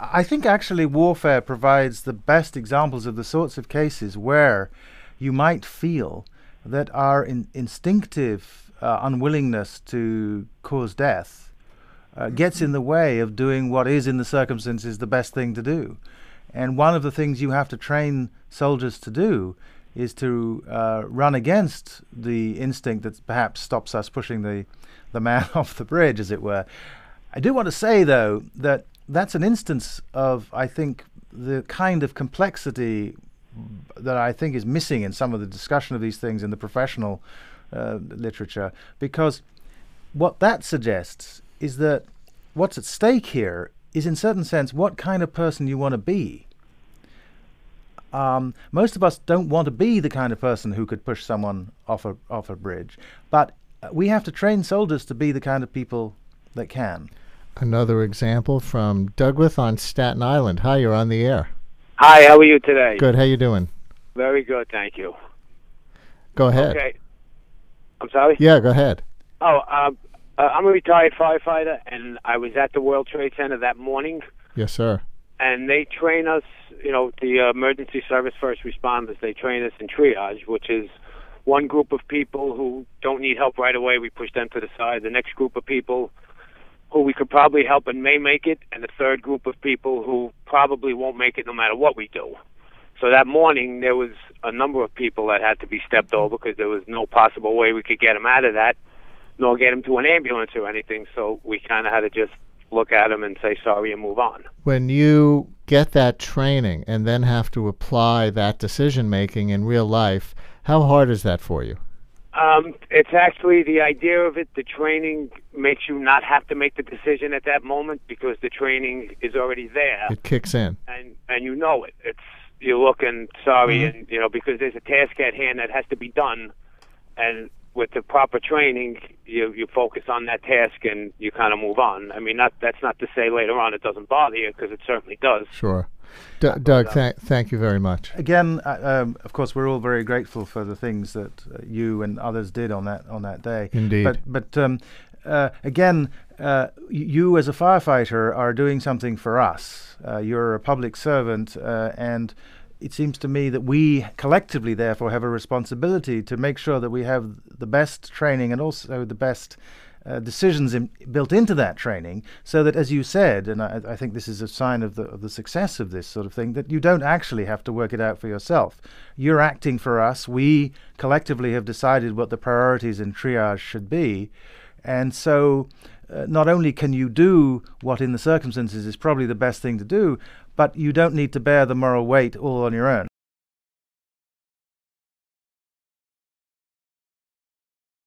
I think actually warfare provides the best examples of the sorts of cases where you might feel that our instinctive unwillingness to cause death gets in the way of doing what is in the circumstances the best thing to do. And one of the things you have to train soldiers to do is to run against the instinct that perhaps stops us pushing the man off the bridge, as it were. I do want to say, though, that that's an instance of, I think, the kind of complexity that I think is missing in some of the discussion of these things in the professional literature, because what that suggests is that what's at stake here is, in certain sense, what kind of person you want to be. Most of us don't want to be the kind of person who could push someone off a bridge, but we have to train soldiers to be the kind of people that can. Another example from Douglas on Staten Island. Hi, you're on the air. Hi, how are you today? Good, how you doing? Very good, thank you. Go ahead. Okay. I'm sorry? Yeah, go ahead. Oh, I'm a retired firefighter, and I was at the World Trade Center that morning. Yes, sir. And they train us, the emergency service first responders, they train us in triage, which is one group of people who don't need help right away, we push them to the side. The next group of people who we could probably help and may make it, and the third group of people who probably won't make it no matter what we do. So that morning, there was a number of people that had to be stepped over because there was no possible way we could get them out of that, nor get them to an ambulance or anything. So we kind of had to just look at them and say sorry and move on. When you get that training and then have to apply that decision-making in real life, how hard is that for you? It's actually the idea of it. The training makes you not have to make the decision at that moment because the training is already there. It kicks in. And you know it. You're looking sorry, and because there's a task at hand that has to be done, and with the proper training, you focus on that task and you kind of move on. I mean, that's not to say later on it doesn't bother you, because it certainly does. Sure. Doug, thank you very much. Again, of course, we're all very grateful for the things that you and others did on that day. Indeed. But again, you as a firefighter are doing something for us. You're a public servant, and it seems to me that we collectively, therefore, have a responsibility to make sure that we have the best training and also the best decisions built into that training, so that, as you said, and I think this is a sign of the success of this sort of thing, that you don't actually have to work it out for yourself. You're acting for us. We collectively have decided what the priorities in triage should be, and so not only can you do what in the circumstances is probably the best thing to do, but you don't need to bear the moral weight all on your own.